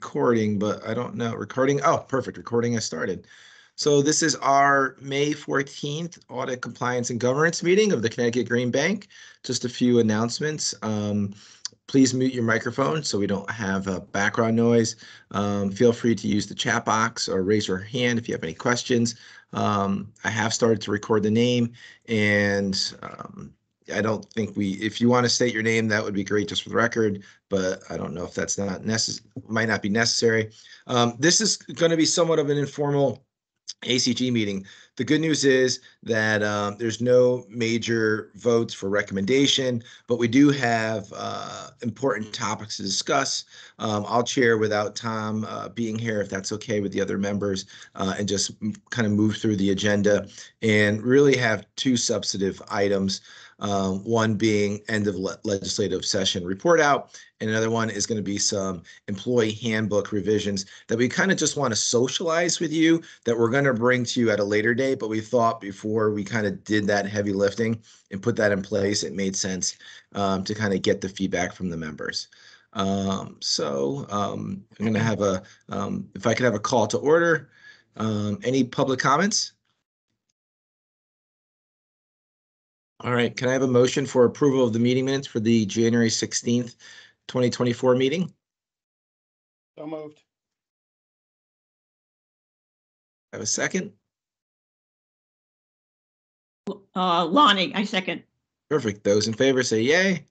recording, but I don't know. Recording. Oh, perfect. Recording has started. So this is our May 14th Audit Compliance and Governance meeting of the Connecticut Green Bank. Just a few announcements. Please mute your microphone so we don't have background noise. Feel free to use the chat box or raise your hand if you have any questions. I have started to record the name, and I don't think if you want to state your name, that would be great just for the record, but I don't know if that's might not be necessary. This is going to be somewhat of an informal ACG meeting. The good news is that there's no major votes for recommendation, but we do have important topics to discuss. I'll chair without Tom being here, if that's okay with the other members, and just kind of move through the agenda and really have two substantive items. One being end of legislative session report out, and another one is going to be some employee handbook revisions that we kind of just want to socialize with you, that we're going to bring to you at a later date. But we thought before we kind of did that heavy lifting and put that in place, it made sense to kind of get the feedback from the members. I'm going to have if I could have a call to order. Any public comments? All right, can I have a motion for approval of the meeting minutes for the January 16th, 2024 meeting? So moved. Have a second? Lonnie, I second. Perfect. Those in favor say yay.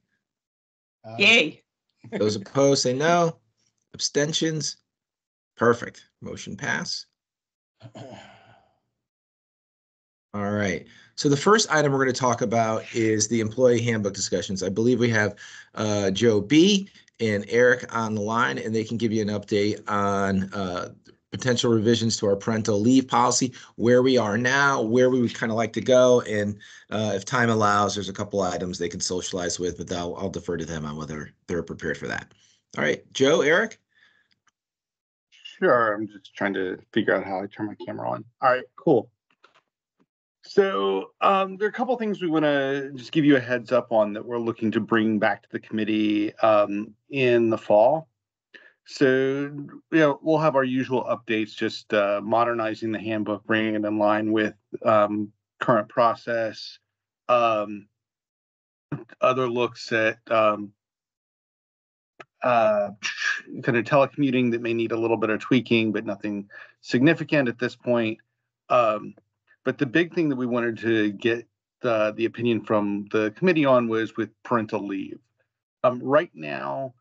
Yay. Those opposed say no. Abstentions? Perfect. Motion pass. All right. So the first item we're going to talk about is the employee handbook discussions. I believe we have Joe B. and Eric on the line, and they can give you an update on potential revisions to our parental leave policy, where we are now, where we would kind of like to go, and if time allows, there's a couple items they can socialize with, but I'll defer to them on whether they're prepared for that. All right, Joe, Eric? Sure, I'm just trying to figure out how I turn my camera on. All right, cool. So there are a couple of things we want to just give you a heads up on that we're looking to bring back to the committee in the fall. So, we'll have our usual updates, just modernizing the handbook, bringing it in line with current process, other looks at kind of telecommuting that may need a little bit of tweaking, but nothing significant at this point. But the big thing that we wanted to get the opinion from the committee on was with parental leave. Right now,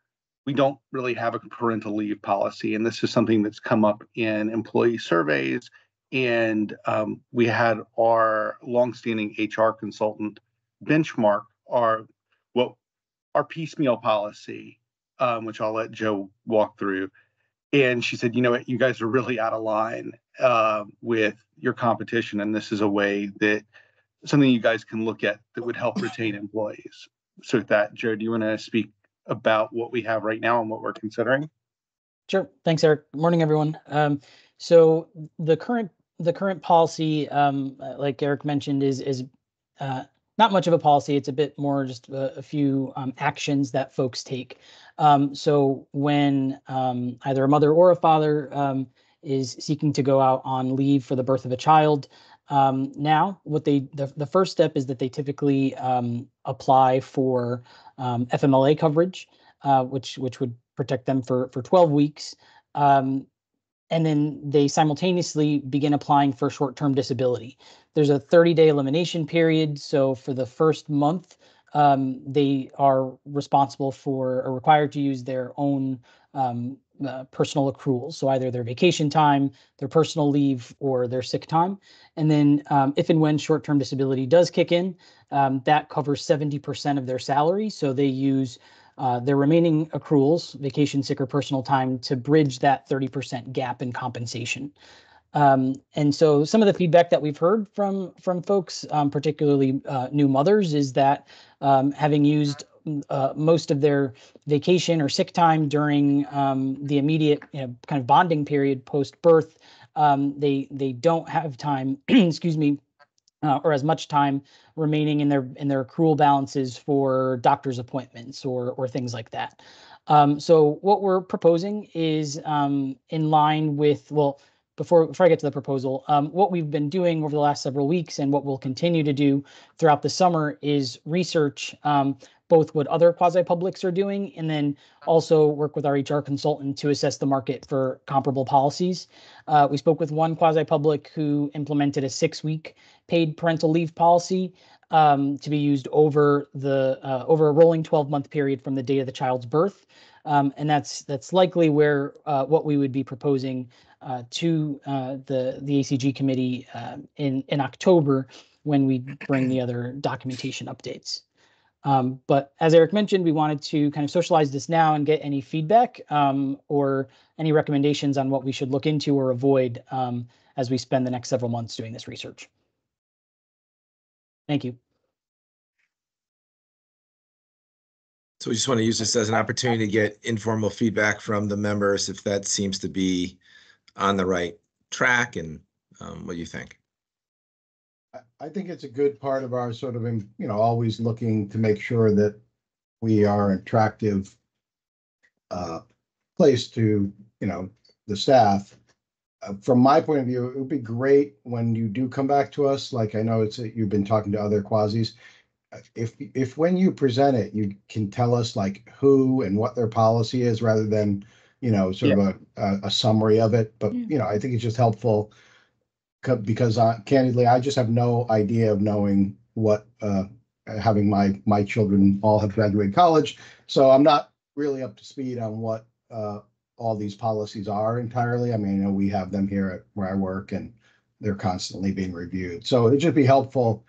we don't really have a parental leave policy, and this is something that's come up in employee surveys. And we had our longstanding HR consultant benchmark our piecemeal policy, which I'll let Joe walk through. And she said, you know what, you guys are really out of line with your competition, and this is a way that something you guys can look at that would help retain employees. So with that, Joe, do you want to speak about what we have right now and what we're considering? Sure. Thanks, Eric. Good morning, everyone. So the current policy, like Eric mentioned, is not much of a policy. It's a bit more just a few actions that folks take. So when either a mother or a father is seeking to go out on leave for the birth of a child, now what the first step is that they typically apply for FMLA coverage, which would protect them for 12 weeks. And then they simultaneously begin applying for short-term disability. There's a 30-day elimination period. So for the first month, they are responsible for or required to use their own personal accruals. So either their vacation time, their personal leave, or their sick time. And then if and when short-term disability does kick in, that covers 70% of their salary. So they use their remaining accruals, vacation, sick, or personal time, to bridge that 30% gap in compensation. And so some of the feedback that we've heard from folks, particularly new mothers, is that having used most of their vacation or sick time during the immediate kind of bonding period post-birth, they don't have time, excuse me, or as much time remaining in their accrual balances for doctor's appointments or things like that. So what we're proposing is in line with, well, before I get to the proposal, what we've been doing over the last several weeks and what we'll continue to do throughout the summer is research both what other quasi-publics are doing and then also work with our HR consultant to assess the market for comparable policies. We spoke with one quasi-public who implemented a 6-week paid parental leave policy to be used over a rolling 12-month period from the date of the child's birth. And that's likely where what we would be proposing to the ACG committee in October when we bring the other documentation updates. But as Eric mentioned, we wanted to kind of socialize this now and get any feedback or any recommendations on what we should look into or avoid as we spend the next several months doing this research. Thank you. So we just want to use this as an opportunity to get informal feedback from the members if that seems to be on the right track, and what do you think? I think it's a good part of our sort of, always looking to make sure that we are an attractive place to, the staff. From my point of view, it would be great when you do come back to us. Like I know you've been talking to other quasis. If when you present it, you can tell us like who and what their policy is rather than, sort of a summary of it. But, I think it's just helpful because candidly, I just have no idea of knowing what, having my children all have graduated college. So I'm not really up to speed on what all these policies are entirely. I mean, I know we have them here at where I work and they're constantly being reviewed. So it'd just be helpful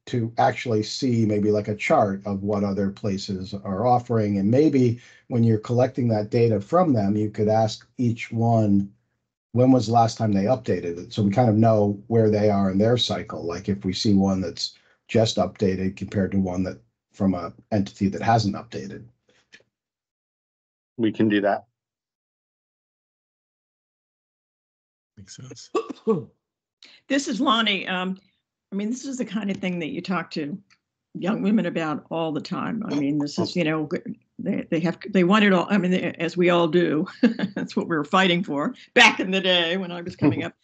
to actually see maybe like a chart of what other places are offering. And maybe when you're collecting that data from them, you could ask each one, when was the last time they updated it? So we kind of know where they are in their cycle. Like if we see one that's just updated compared to one that from an entity that hasn't updated. We can do that. Makes sense. This is Lonnie. I mean, this is the kind of thing that you talk to young women about all the time. I mean, this is, they want it all. I mean, as we all do. That's what we were fighting for back in the day when I was coming up.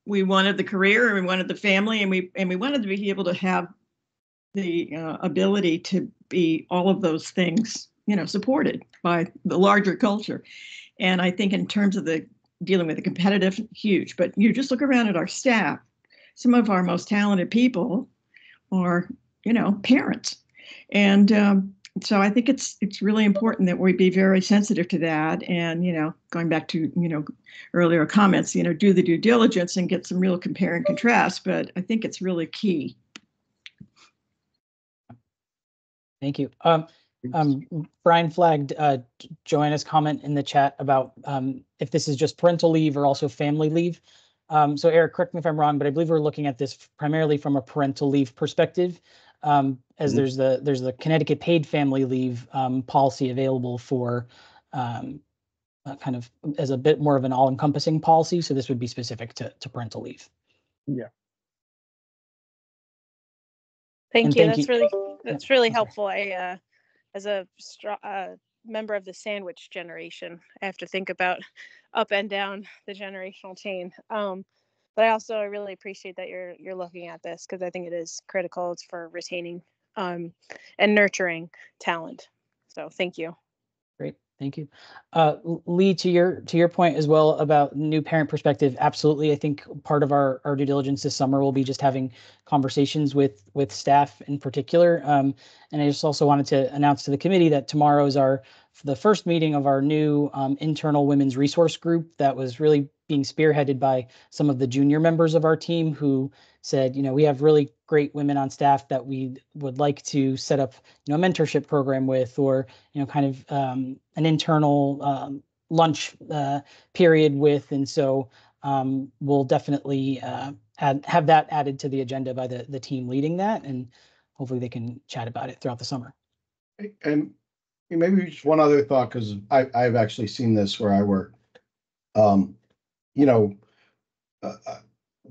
We wanted the career, and we wanted the family, and we wanted to be able to have the ability to be all of those things, supported by the larger culture. And I think in terms of the dealing with the competitive, huge. But you just look around at our staff. Some of our most talented people are, parents. And so I think it's really important that we be very sensitive to that. And, going back to, earlier comments, do the due diligence and get some real compare and contrast. But I think it's really key. Thank you. Brian flagged Joanna's comment in the chat about if this is just parental leave or also family leave. So Eric, correct me if I'm wrong, but I believe we're looking at this primarily from a parental leave perspective, as there's the Connecticut paid family leave policy available for kind of as a bit more of an all-encompassing policy. So this would be specific to parental leave. Yeah. Thank you. Thank That's really helpful. I, as a member of the sandwich generation, I have to think about up and down the generational chain. But I really appreciate that you're looking at this because I think it is critical. It's for retaining and nurturing talent. So thank you. Great, thank you. Lee, to your point as well about new parent perspective, absolutely. I think part of our due diligence this summer will be just having conversations with staff in particular. And I just also wanted to announce to the committee that tomorrow is the first meeting of our new internal women's resource group that was really being spearheaded by some of the junior members of our team who said, we have really great women on staff that we would like to set up, a mentorship program with, or, kind of an internal lunch period with. And so we'll definitely have that added to the agenda by the team leading that. And hopefully they can chat about it throughout the summer. And maybe just one other thought, because I've actually seen this where I work.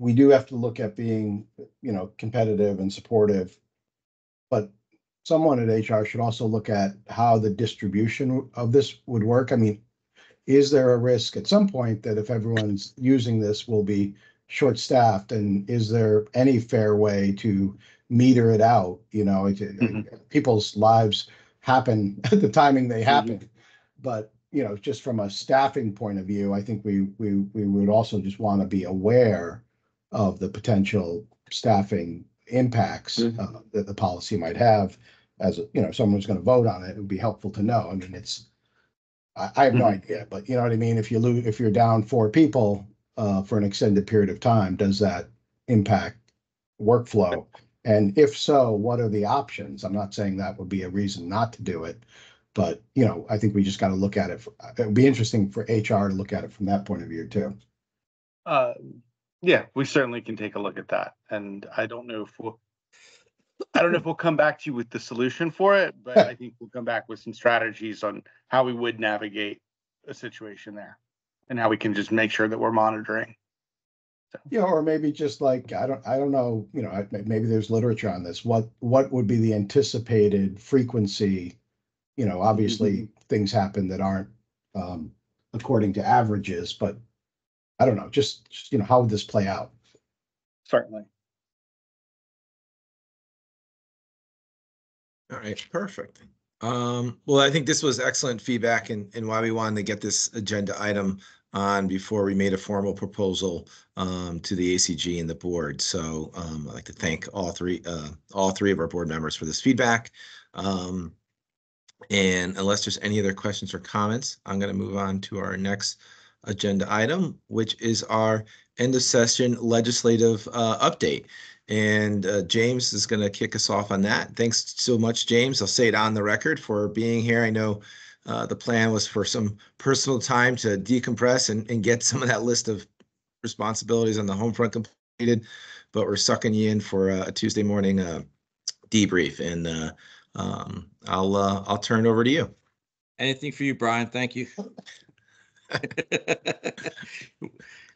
We do have to look at being, competitive and supportive, but someone at HR should also look at how the distribution of this would work. I mean, is there a risk at some point that if everyone's using this will be short-staffed, and is there any fair way to meter it out? You know, people's lives happen at the timing they happen. But, you know, just from a staffing point of view, I think we would also just want to be aware of the potential staffing impacts that the policy might have. As you know, someone's going to vote on it, it would be helpful to know. I mean, I have no idea, but you know what I mean? If you're down 4 people for an extended period of time, does that impact workflow? And if so, what are the options? I'm not saying that would be a reason not to do it, but you know, I think we just got to look at it. It would be interesting for HR to look at it from that point of view too. Yeah, we certainly can take a look at that. And I don't know if we'll come back to you with the solution for it, but I think we'll come back with some strategies on how we would navigate a situation there and how we can just make sure that we're monitoring. So. Yeah, or maybe just like, I don't know, you know, maybe there's literature on this. What would be the anticipated frequency? You know, obviously things happen that aren't according to averages, but I don't know, just, you know, how would this play out? Certainly. All right, perfect. Well, I think this was excellent feedback and why we wanted to get this agenda item on before we made a formal proposal to the ACG and the board. So I'd like to thank all three of our board members for this feedback. And unless there's any other questions or comments, I'm going to move on to our next agenda item, which is our end of session legislative update. And James is going to kick us off on that. Thanks so much, James. I'll say it on the record for being here. I know the plan was for some personal time to decompress and get some of that list of responsibilities on the home front completed, but we're sucking you in for a Tuesday morning debrief. And I'll turn it over to you. Anything for you, Brian. Thank you.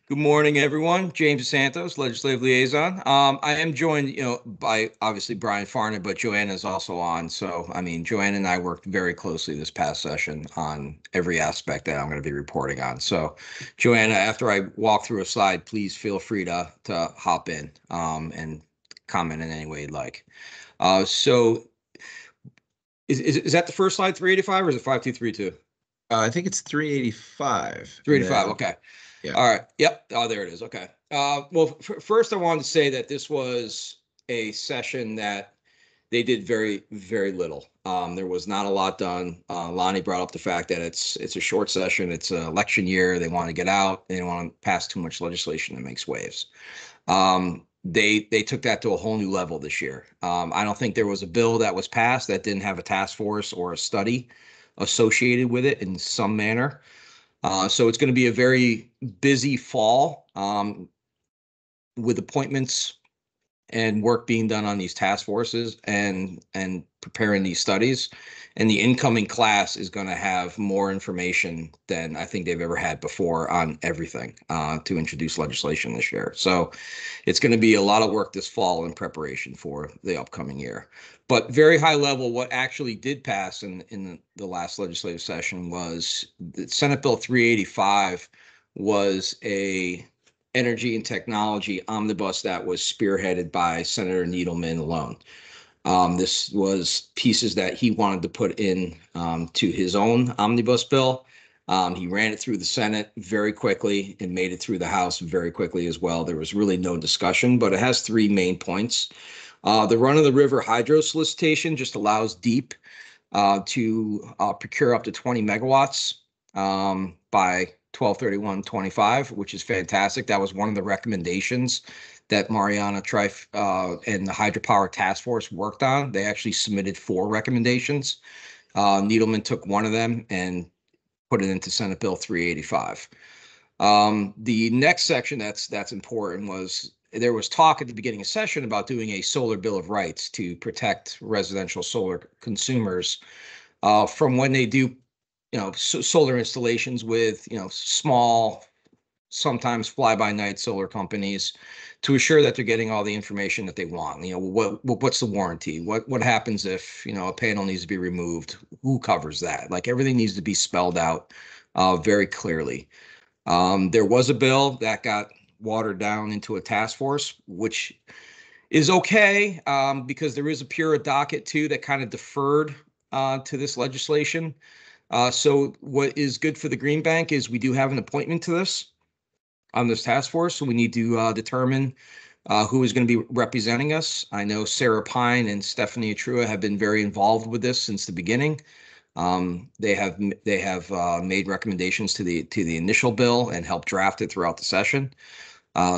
Good morning, everyone. James Santos, Legislative Liaison. I am joined, by obviously Brian Farner, but Joanna is also on. So, I mean, Joanna and I worked very closely this past session on every aspect that I'm going to be reporting on. So, Joanna, after I walk through a slide, please feel free to hop in and comment in any way you'd like. So, is that the first slide, 385, or is it 5232? I think it's 385. 385. Okay. Yeah. All right. Yep. Oh, there it is. Okay. Well, first, I wanted to say that this was a session that they did very, very little. There was not a lot done. Lonnie brought up the fact that it's a short session. It's an election year. They want to get out. They don't want to pass too much legislation that makes waves. They took that to a whole new level this year. I don't think there was a bill that was passed that didn't have a task force or a study associated with it in some manner. So it's going to be a very busy fall with appointments and work being done on these task forces and preparing these studies. And the incoming class is going to have more information than I think they've ever had before on everything to introduce legislation this year. So it's going to be a lot of work this fall in preparation for the upcoming year. But very high level, what actually did pass in the last legislative session was the Senate Bill 385 was a energy and technology omnibus that was spearheaded by Senator Needleman alone. This was pieces that he wanted to put in to his own omnibus bill. He ran it through the Senate very quickly and made it through the House very quickly as well. There was really no discussion, but it has 3 main points. The run-of-the-river hydro solicitation just allows DEEP to procure up to 20 megawatts by 12/31/25, which is fantastic. That was one of the recommendations that Mariana Trife and the Hydropower Task Force worked on. They actually submitted 4 recommendations. Needleman took one of them and put it into Senate Bill 385. The next section that's important was there was talk at the beginning of session about doing a solar bill of rights to protect residential solar consumers from when they do solar installations with small sometimes fly-by-night solar companies to assure that they're getting all the information that they want. You know, what's the warranty? What happens if, you know, a panel needs to be removed? Who covers that? Like, everything needs to be spelled out very clearly. There was a bill that got watered down into a task force, which is okay, because there is a PURA docket too that kind of deferred to this legislation. So what is good for the Green Bank is we do have an appointment to this on this task force. So we need to determine who is going to be representing us. I know Sarah Pine and Stephanie Atrua have been very involved with this since the beginning. They have made recommendations to the initial bill and helped draft it throughout the session.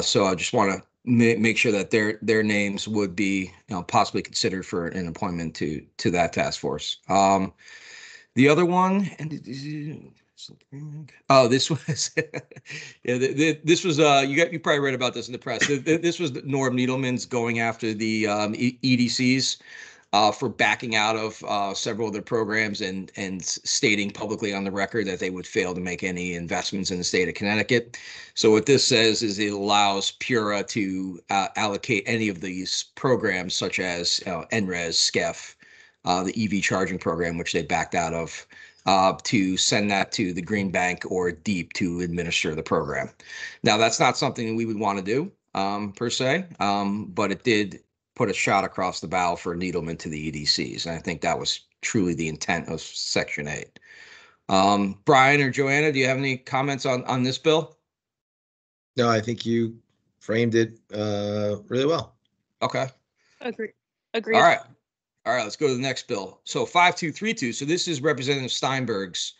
So I just want to make sure that their names would be, you know, possibly considered for an appointment to that task force. The other one, oh, this was yeah, this was you probably read about this in the press. This was Norm Needleman's going after the EDCs for backing out of several of their programs and stating publicly on the record that they would fail to make any investments in the state of Connecticut. So what this says is it allows PURA to allocate any of these programs, such as NRES, SCEF, the EV charging program, which they backed out of, to send that to the Green Bank or DEEP to administer the program. Now, that's not something we would want to do per se, but it did put a shot across the bow for Needleman to the EDCs. And I think that was truly the intent of Section 8. Brian or Joanna, do you have any comments on this bill? No, I think you framed it really well. Okay. Agreed. Agreed. All right. All right, let's go to the next bill. So 5232. So this is Representative Steinberg's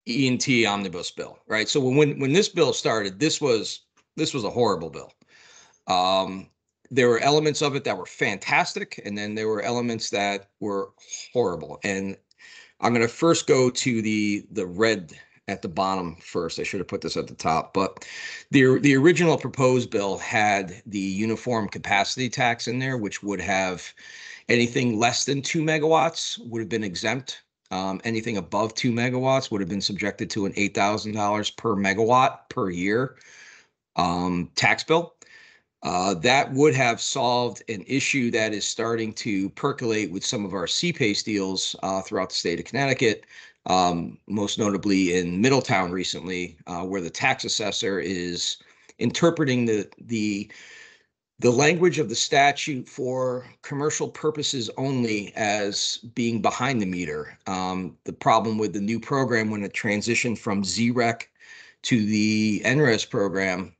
E&T omnibus bill, right? So when this bill started, this was a horrible bill. There were elements of it that were fantastic, and then there were elements that were horrible. And I'm going to first go to the red at the bottom first. I should have put this at the top, but the original proposed bill had the uniform capacity tax in there, which would have anything less than 2 megawatts would have been exempt. Anything above 2 megawatts would have been subjected to an $8,000 per megawatt per year tax bill. That would have solved an issue that is starting to percolate with some of our CPACE deals throughout the state of Connecticut, most notably in Middletown recently, where the tax assessor is interpreting the language of the statute for commercial purposes only as being behind the meter. The problem with the new program, when it transitioned from ZREC to the NRES program,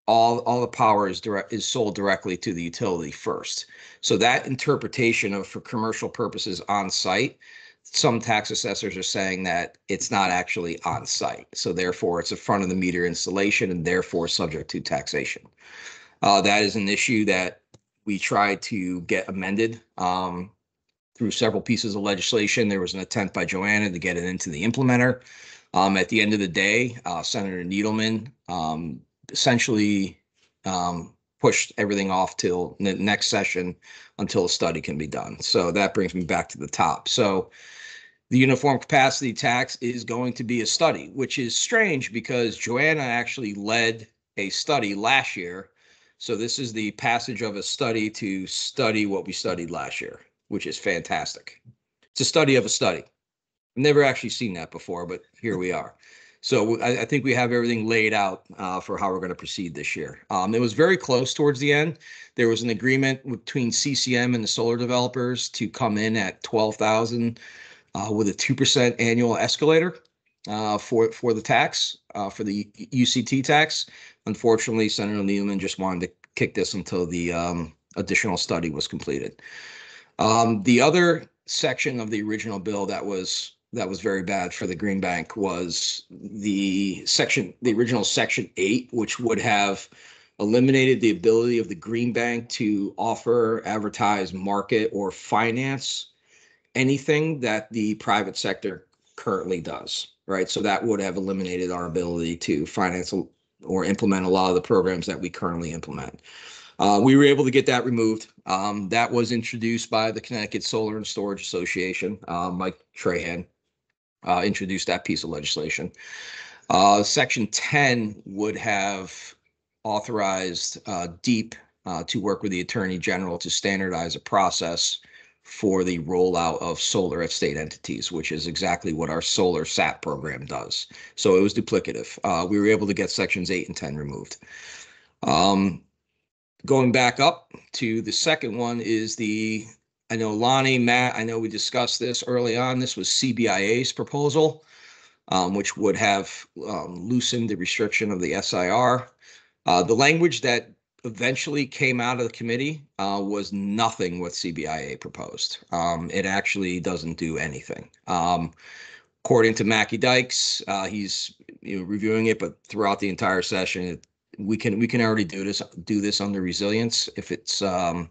all the power is sold directly to the utility first. So that interpretation of for commercial purposes on site, some tax assessors are saying that it's not actually on site. So therefore it's a front of the meter installation and therefore subject to taxation. That is an issue that we tried to get amended through several pieces of legislation. There was an attempt by Joanna to get it into the implementer. At the end of the day, Senator Needleman essentially pushed everything off till the next session until a study can be done. So that brings me back to the top. So the uniform capacity tax is going to be a study, which is strange because Joanna actually led a study last year. So this is the passage of a study to study what we studied last year, which is fantastic. It's a study of a study. I've never actually seen that before, but here we are. So I think we have everything laid out for how we're going to proceed this year. It was very close towards the end. There was an agreement between CCM and the solar developers to come in at 12,000 with a 2% annual escalator for the tax, for the UCT tax. Unfortunately, Senator Needleman just wanted to kick this until the additional study was completed. The other section of the original bill that was very bad for the Green Bank was the original Section 8, which would have eliminated the ability of the Green Bank to offer, advertise, market, or finance anything that the private sector currently does, right? So that would have eliminated our ability to finance or implement a lot of the programs that we currently implement. We were able to get that removed. That was introduced by the Connecticut Solar and Storage Association. Mike Trahan introduced that piece of legislation. Section 10 would have authorized DEEP to work with the Attorney General to standardize a process for the rollout of solar at state entities, which is exactly what our solar SAP program does. So it was duplicative. We were able to get sections 8 and 10 removed. Going back up to the second one is I know Lonnie, Matt, I know we discussed this early on. This was CBIA's proposal, which would have loosened the restriction of the SIR. The language that eventually came out of the committee was nothing what CBIA proposed. It actually doesn't do anything. According to Mackie Dykes, he's reviewing it, but throughout the entire session, we can already do this under resilience if it's an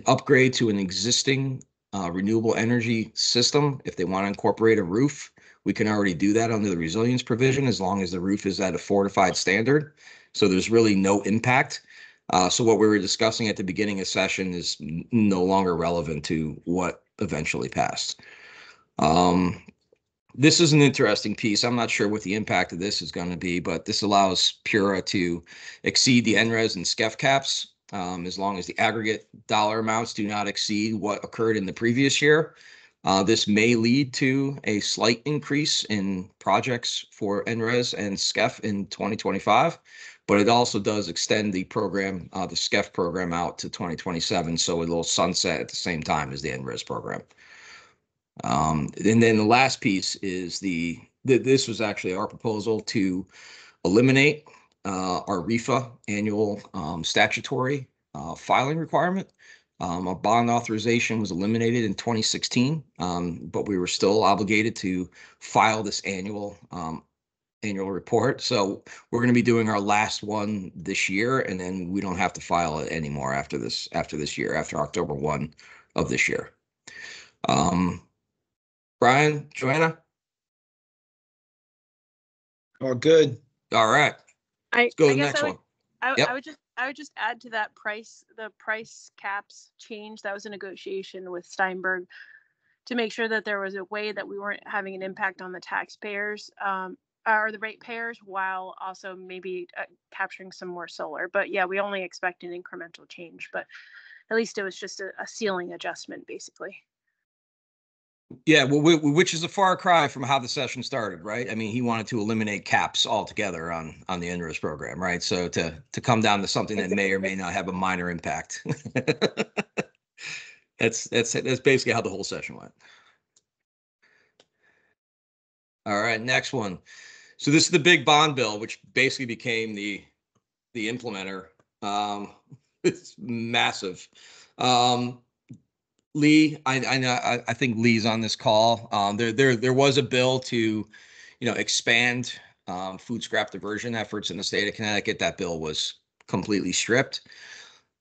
upgrade to an existing renewable energy system. If they want to incorporate a roof, we can already do that under the resilience provision as long as the roof is at a fortified standard. So there's really no impact. So what we were discussing at the beginning of session is no longer relevant to what eventually passed. This is an interesting piece. I'm not sure what the impact of this is going to be, but this allows PURA to exceed the NRES and SCEF caps as long as the aggregate dollar amounts do not exceed what occurred in the previous year. This may lead to a slight increase in projects for NRES and SCEF in 2025, but it also does extend the program, the SCEF program out to 2027, so it'll sunset at the same time as the NRES program. And then the last piece is this was actually our proposal to eliminate our REFA annual statutory filing requirement. Our bond authorization was eliminated in 2016, but we were still obligated to file this annual report. So we're going to be doing our last one this year, and then we don't have to file it anymore after this year, after October 1 of this year. Brian, Joanna? All good. All right. Let's go to the next one. I would just add to that the price caps change. That was a negotiation with Steinberg to make sure that there was a way that we weren't having an impact on the taxpayers or the ratepayers, while also maybe capturing some more solar. But yeah, we only expect an incremental change, but at least it was just a ceiling adjustment, basically. Yeah, well, which is a far cry from how the session started, right? I mean, he wanted to eliminate caps altogether on the NRES program, right? So to come down to something that may or may not have a minor impact. That's basically how the whole session went. All right, next one. So this is the big bond bill, which basically became the implementer. It's massive. Lee, I know. I think Lee's on this call. There was a bill to, expand food scrap diversion efforts in the state of Connecticut. That bill was completely stripped.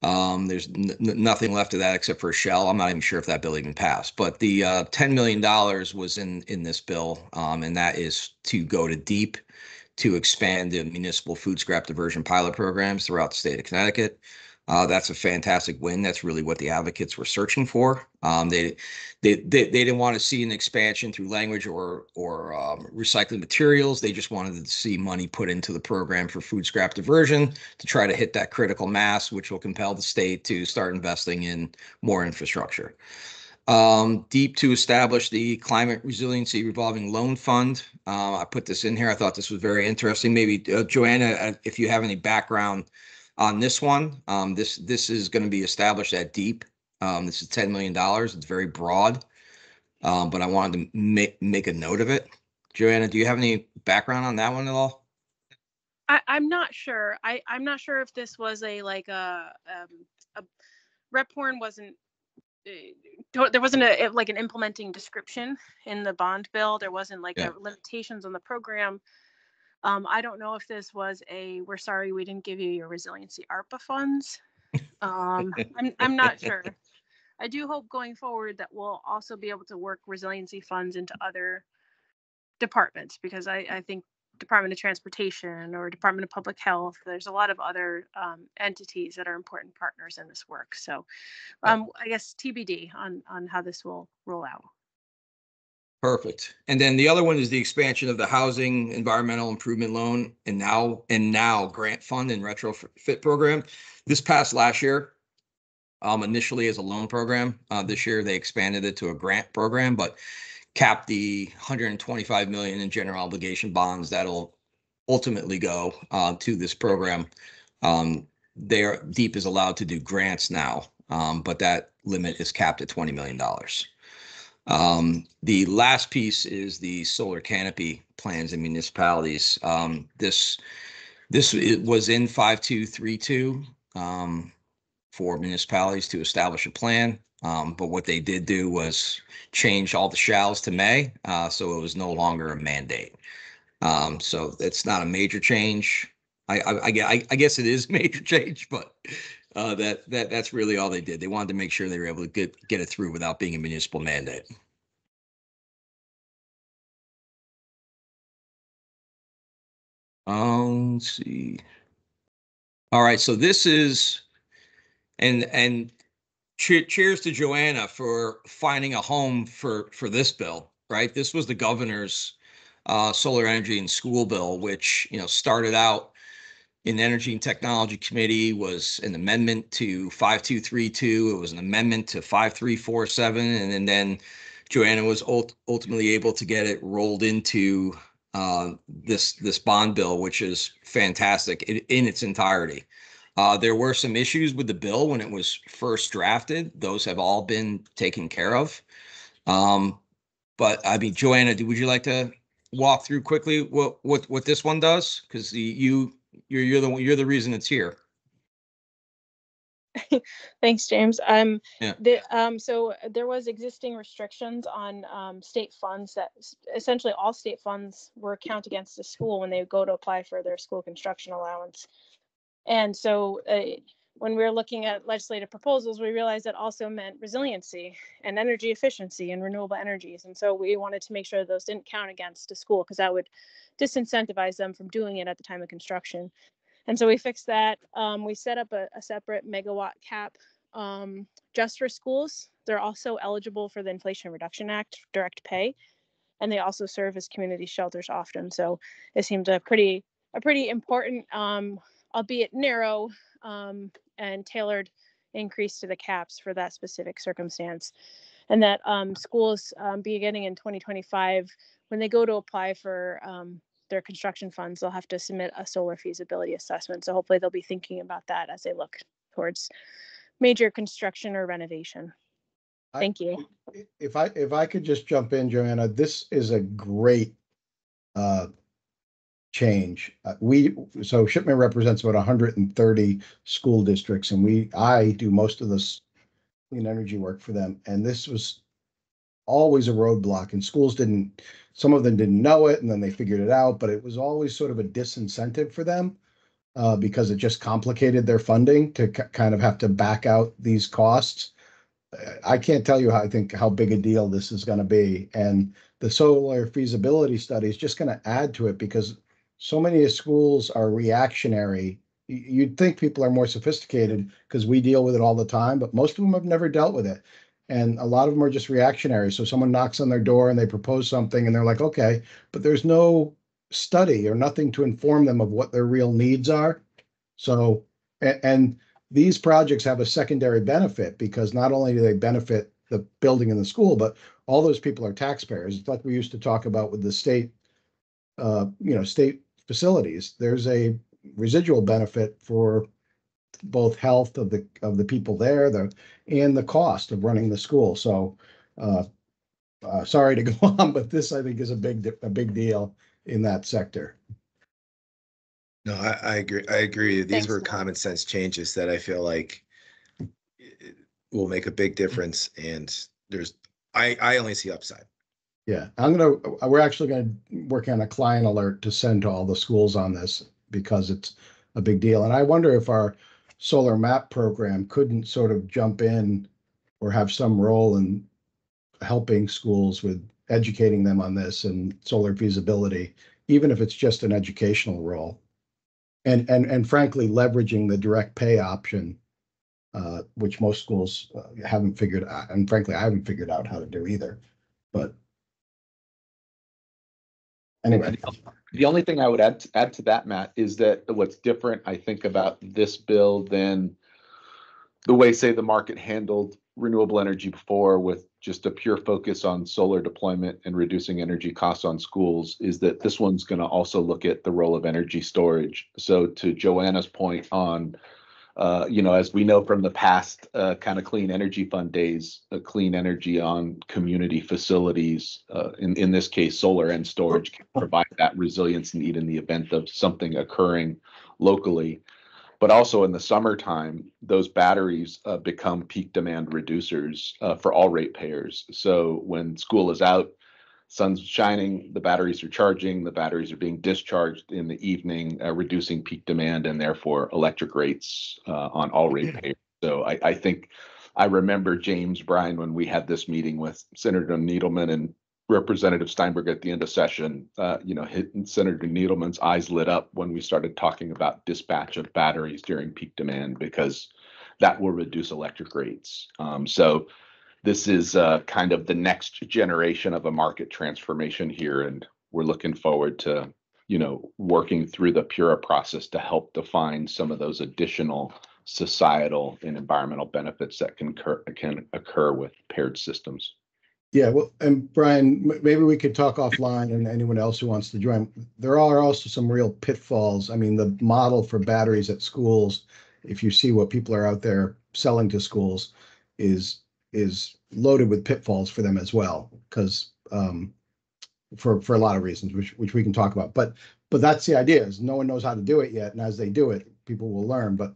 There's nothing left of that except for a shell. I'm not even sure if that bill even passed. But the $10 million was in this bill, and that is to go to DEEP to expand the municipal food scrap diversion pilot programs throughout the state of Connecticut. That's a fantastic win. That's really what the advocates were searching for. They didn't want to see an expansion through language or recycling materials. They just wanted to see money put into the program for food scrap diversion to try to hit that critical mass, which will compel the state to start investing in more infrastructure. DEEP to establish the Climate Resiliency Revolving Loan Fund. I put this in here. I thought this was very interesting. Maybe Joanna, if you have any background on this one, this is going to be established at DEEP. This is $10 million. It's very broad, but I wanted to make a note of it. Joanna, do you have any background on that one at all? I'm not sure. I'm not sure if this was a Rep Horn wasn't. There wasn't an implementing description in the bond bill. There wasn't limitations on the program. I don't know if this was we're sorry we didn't give you your resiliency ARPA funds. I'm not sure. I do hope going forward that we'll also be able to work resiliency funds into other departments, because I think Department of Transportation or Department of Public Health, there's a lot of other entities that are important partners in this work. So I guess TBD on how this will roll out. Perfect. And then the other one is the expansion of the housing environmental improvement loan and now grant fund and retrofit program. This passed last year, initially as a loan program. This year they expanded it to a grant program, but capped the 125 million in general obligation bonds that'll ultimately go to this program. Deep is allowed to do grants now, but that limit is capped at $20 million. The last piece is the solar canopy plans in municipalities. This it was in 5232 for municipalities to establish a plan. But what they did do was change all the shalls to may, so it was no longer a mandate. So it's not a major change. I guess it is a major change, but that's really all they did. They wanted to make sure they were able to get it through without being a municipal mandate. Let's see. All right, so this is, and cheers to Joanna for finding a home for this bill, right? This was the governor's solar energy and school bill, which, started out in the Energy and Technology Committee, was an amendment to 5232. It was an amendment to 5347. And then Joanna was ultimately able to get it rolled into this bond bill, which is fantastic in its entirety. There were some issues with the bill when it was first drafted. Those have all been taken care of. But I mean, Joanna, would you like to walk through quickly what this one does? Because you're the reason it's here. Thanks, James. Yeah. So there was existing restrictions on state funds that essentially all state funds were counted against the school when they go to apply for their school construction allowance. And so when we were looking at legislative proposals, we realized that also meant resiliency and energy efficiency and renewable energies. And so we wanted to make sure those didn't count against a school because that would disincentivize them from doing it at the time of construction. And so we fixed that. We set up a separate megawatt cap just for schools. They're also eligible for the Inflation Reduction Act direct pay, and they also serve as community shelters often. So it seemed a pretty important, albeit narrow and tailored increase to the caps for that specific circumstance. And that schools beginning in 2025, when they go to apply for their construction funds, they'll have to submit a solar feasibility assessment. So hopefully they'll be thinking about that as they look towards major construction or renovation. Thank you. If I could just jump in, Joanna, this is a great change. So Shipman represents about 130 school districts, and I do most of this clean energy work for them. And this was always a roadblock, and some of them didn't know it, and then they figured it out, but it was always sort of a disincentive for them because it just complicated their funding to kind of have to back out these costs. I can't tell you how big a deal this is going to be. And the solar feasibility study is just going to add to it because so many schools are reactionary. You'd think people are more sophisticated because we deal with it all the time, but most of them have never dealt with it. And a lot of them are just reactionary. So someone knocks on their door and they propose something and they're like, okay, but there's no study or nothing to inform them of what their real needs are. So, and these projects have a secondary benefit because not only do they benefit the building and the school, but all those people are taxpayers. It's like we used to talk about with the state, state facilities. There's a residual benefit for both health of the people there, and the cost of running the school. So, sorry to go on, but this I think is a big deal in that sector. No, I agree. I agree. These Thanks, were Matt. common sense changes that I feel like will make a big difference. And I only see upside. Yeah, we're actually gonna work on a client alert to send to all the schools on this because it's a big deal. And I wonder if our solar map program couldn't sort of jump in or have some role in helping schools with educating them on this and solar feasibility, even if it's just an educational role. And frankly, leveraging the direct pay option, which most schools haven't figured out, and frankly, I haven't figured out how to do either. But Anyway, The only thing I would add to that, Matt, is that what's different, I think, about this bill than the way, say, the market handled renewable energy before, with just a pure focus on solar deployment and reducing energy costs on schools, is that this one's going to also look at the role of energy storage. So to Joanna's point on, as we know from the past kind of clean energy fund days, clean energy on community facilities, in this case, solar and storage, can provide that resilience need in the event of something occurring locally. But also in the summertime, those batteries become peak demand reducers for all ratepayers. So when school is out, sun's shining, the batteries are charging, the batteries are being discharged in the evening, reducing peak demand and therefore electric rates on all ratepayers. So I think I remember, James, Brian, when we had this meeting with Senator Needleman and Representative Steinberg at the end of session, Senator Needleman's eyes lit up when we started talking about dispatch of batteries during peak demand, because that will reduce electric rates. So this is kind of the next generation of a market transformation here, and we're looking forward to, working through the PURA process to help define some of those additional societal and environmental benefits that can occur with paired systems. yeah, well, and Brian, maybe we could talk offline, and anyone else who wants to join. There are also some real pitfalls. I mean, the model for batteries at schools, if you see what people are out there selling to schools, is loaded with pitfalls for them as well, because for a lot of reasons, which we can talk about. But that's the idea, is no one knows how to do it yet, and as they do it, people will learn. But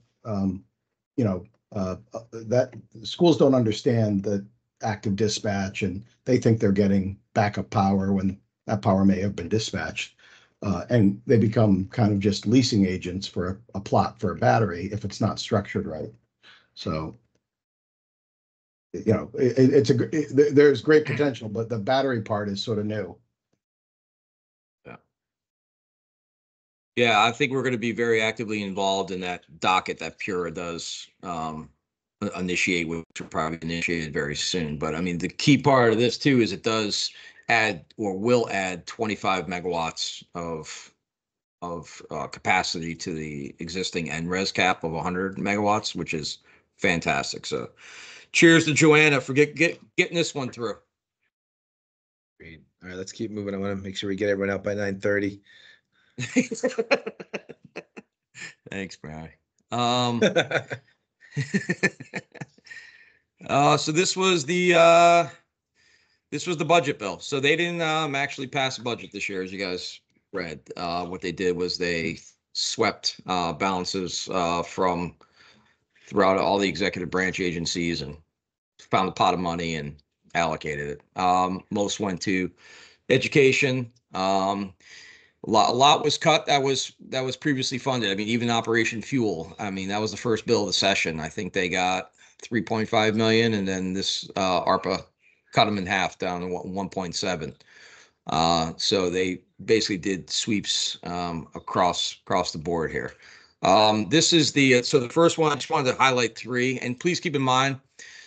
that schools don't understand the active dispatch, and they think they're getting backup power when that power may have been dispatched, and they become kind of just leasing agents for a plot for a battery if it's not structured right. So there's great potential, but the battery part is sort of new. Yeah, I think we're going to be very actively involved in that docket that PURA does initiate, which will probably be initiated very soon. But I mean, the key part of this too is it does add, or will add, 25 megawatts of capacity to the existing NRES cap of 100 megawatts, which is fantastic. So cheers to Joanna for getting this one through. Great. All right, let's keep moving. I want to make sure we get everyone out by 9:30. Thanks, Brian. So this was the budget bill. So they didn't actually pass a budget this year, as you guys read. What they did was they swept balances from throughout all the executive branch agencies and found a pot of money and allocated it. Most went to education. A lot was cut that was previously funded. I mean, even Operation Fuel. I mean, that was the first bill of the session. I think they got 3.5 million, and then this ARPA cut them in half down to 1.7. So they basically did sweeps across the board here. This is the first one. I just wanted to highlight three, and please keep in mind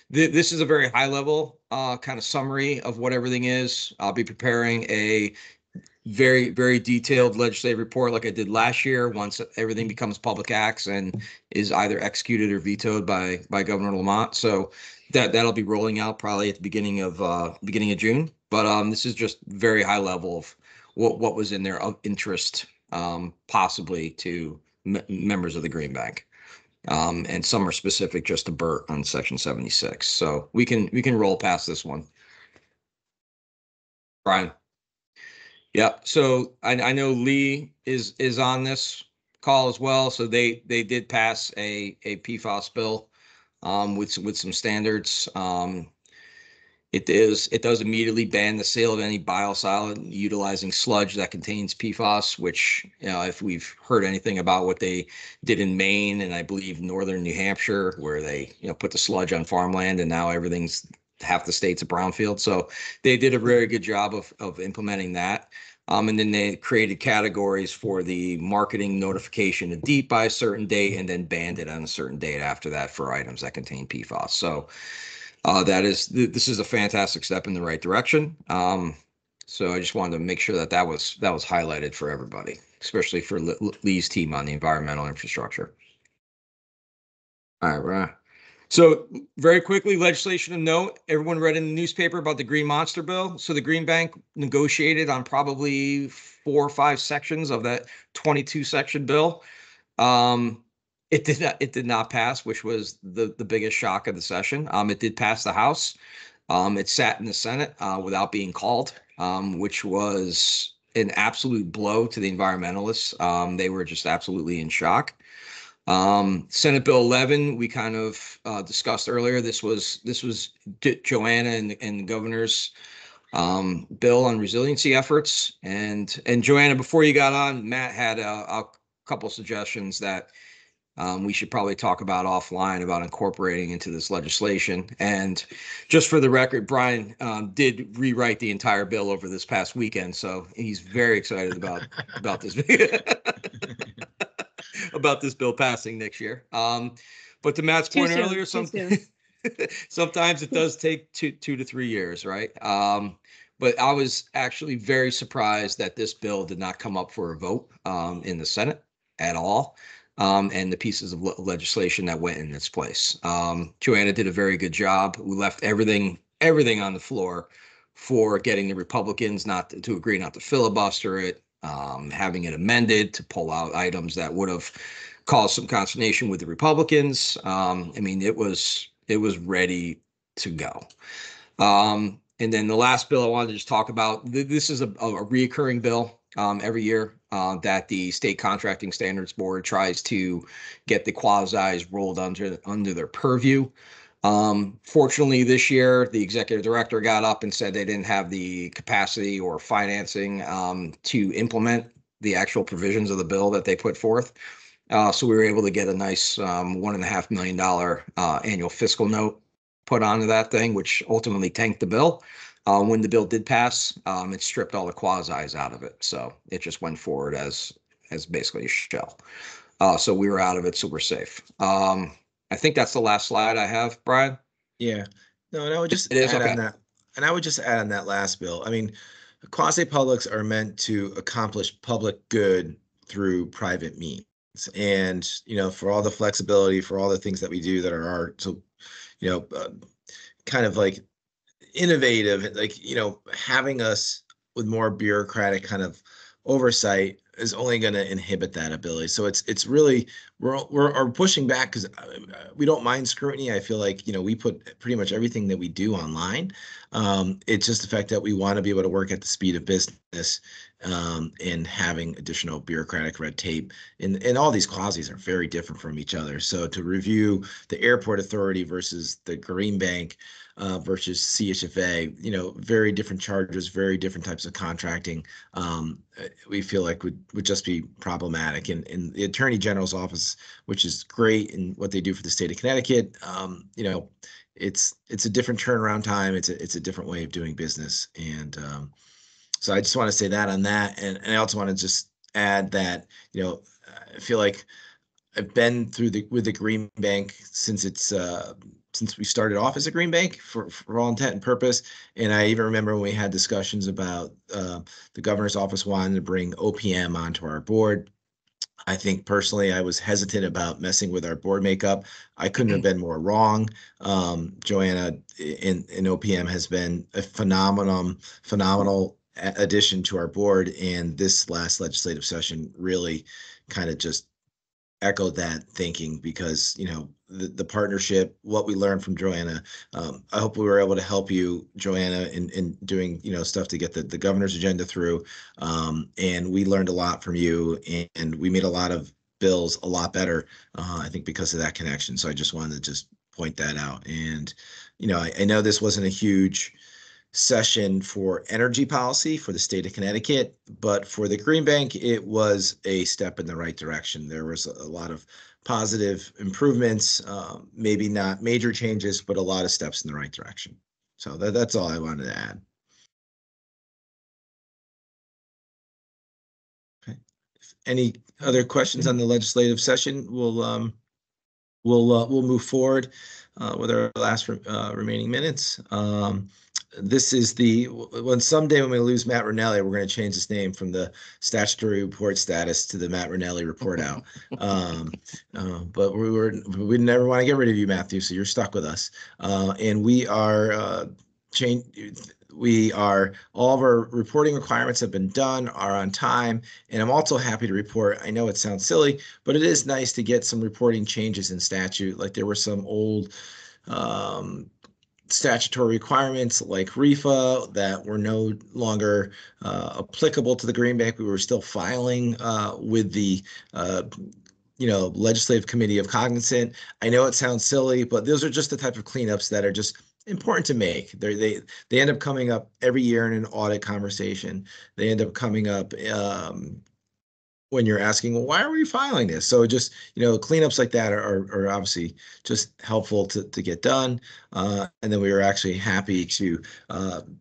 this is a very high level kind of summary of what everything is. I'll be preparing a very, very detailed legislative report like I did last year, once everything becomes public acts and is either executed or vetoed by Governor Lamont. So that'll be rolling out probably at the beginning of June. But this is just very high level of what was in there of interest, possibly to members of the Green Bank. And some are specific just to Burt on Section 76. So we can roll past this one. Brian. Yeah, so I know Lee is on this call as well. So they did pass a PFAS bill with some standards. It does immediately ban the sale of any biosolid utilizing sludge that contains PFAS, which, if we've heard anything about what they did in Maine and I believe northern New Hampshire, where they put the sludge on farmland and now everything's half the state's a brownfield. So they did a very good job of implementing that. And then they created categories for the marketing notification to DEEP by a certain date, and then banned it on a certain date after that for items that contain PFAS. So this is a fantastic step in the right direction. So I just wanted to make sure that that was highlighted for everybody, especially for Lee's team on the environmental infrastructure. All right. So very quickly, legislation of note, everyone read in the newspaper about the Green Monster Bill. So the Green Bank negotiated on probably 4 or 5 sections of that 22 section bill. It did not pass, which was the biggest shock of the session. It did pass the House. It sat in the Senate without being called, which was an absolute blow to the environmentalists. They were just absolutely in shock. Senate Bill 11, we kind of discussed earlier. This was Joanna and the governor's bill on resiliency efforts. And Joanna, before you got on, Matt had a couple suggestions that we should probably talk about offline about incorporating into this legislation. And just for the record, Brian did rewrite the entire bill over this past weekend, so he's very excited about this about this bill passing next year. But to Matt's point earlier, sometimes it does take 2 to 3 years, right? But I was actually very surprised that this bill did not come up for a vote in the Senate at all. And the pieces of legislation that went in its place. Joanna did a very good job. We left everything on the floor for getting the Republicans not to agree not to filibuster it, having it amended to pull out items that would have caused some consternation with the Republicans. I mean, it was ready to go. And then the last bill I wanted to just talk about, this is a reoccurring bill every year that the State Contracting Standards Board tries to get the quasis rolled under their purview. Fortunately, this year, the executive director got up and said they didn't have the capacity or financing to implement the actual provisions of the bill that they put forth. So we were able to get a nice $1.5 million annual fiscal note put onto that thing, which ultimately tanked the bill. When the bill did pass, it stripped all the quasis out of it. So it just went forward as basically a shell. So we were out of it, so we're safe. I think that's the last slide I have, Brian. Yeah. No, and I would just add on that. And I would just add on that last bill. I mean, quasi-publics are meant to accomplish public good through private means. And, for all the flexibility, for all the things that we do that are so, kind of like innovative, like, having us with more bureaucratic kind of oversight is only going to inhibit that ability. So it's really, we're pushing back because we don't mind scrutiny. I feel like, we put pretty much everything that we do online. It's just the fact that we want to be able to work at the speed of business and having additional bureaucratic red tape. And all these quasis are very different from each other. So to review the airport authority versus the Green Bank versus CHFA, very different charges, very different types of contracting. We feel like would just be problematic. And the Attorney General's office, which is great in what they do for the state of Connecticut, it's a different turnaround time. It's a different way of doing business. And so I just want to say that on that. And I also want to just add that, I feel like I've been through with the Green Bank since we started off as a Green Bank for all intent and purpose. And I even remember when we had discussions about the governor's office wanting to bring OPM onto our board. I think personally, I was hesitant about messing with our board makeup. I couldn't have been more wrong. Joanna in OPM has been a phenomenal addition to our board. And this last legislative session really kind of just echoed that thinking because, the partnership, what we learned from Joanna, I hope we were able to help you, Joanna, in doing, stuff to get the governor's agenda through. And we learned a lot from you and we made a lot of bills a lot better, I think because of that connection. So I just wanted to just point that out. And, I know this wasn't a huge session for energy policy for the state of Connecticut, but for the Green Bank, it was a step in the right direction. There was a lot of positive improvements, maybe not major changes, but a lot of steps in the right direction. So that's all I wanted to add. Okay. If any other questions on the legislative session, we'll move forward with our last remaining minutes. this is when someday when we lose Matt Rinelli, we're going to change his name from the statutory report status to the Matt Rinelli report out. But we never want to get rid of you, Matthew. So you're stuck with us. And we are all of our reporting requirements have been done, are on time. And I'm also happy to report, I know it sounds silly, but it is nice to get some reporting changes in statute. Like there were some old statutory requirements like REFA that were no longer applicable to the Green Bank. We were still filing with the legislative committee of Cognizant. I know it sounds silly, but those are just the type of cleanups that are just important to make. They end up coming up every year in an audit conversation. They end up coming up when you're asking, well, why are we filing this? So just, cleanups like that are obviously just helpful to get done. And then we were actually happy to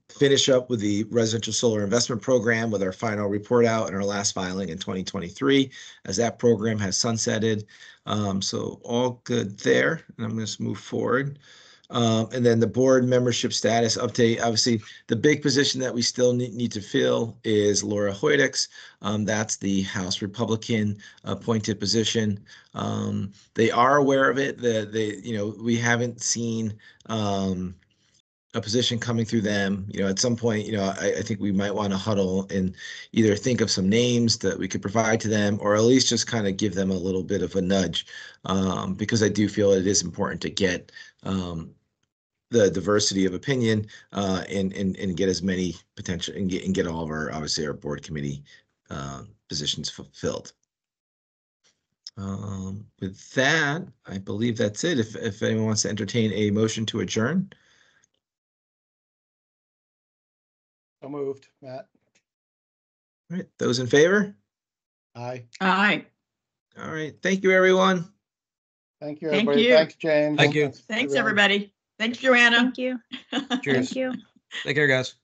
finish up with the residential solar investment program with our final report out in our last filing in 2023, as that program has sunsetted. So all good there. And I'm going to move forward. And then the board membership status update. Obviously, the big position that we still need to fill is Laura Hoytix. That's the House Republican appointed position. They are aware of it. We haven't seen a position coming through them. At some point, I think we might want to huddle and either think of some names that we could provide to them, or at least just kind of give them a little bit of a nudge, because I do feel it is important to get the diversity of opinion and get as many potential and get all of our, obviously, our board committee positions fulfilled. With that, I believe that's it. If anyone wants to entertain a motion to adjourn. So moved, Matt. All right, those in favor? Aye. Aye. All right, thank you, everyone. Thank you, Thank everybody. you. Thanks, James. Thank you. Thanks, everybody. Thanks, Joanna. Thank you. Cheers. Thank you. Take care, guys.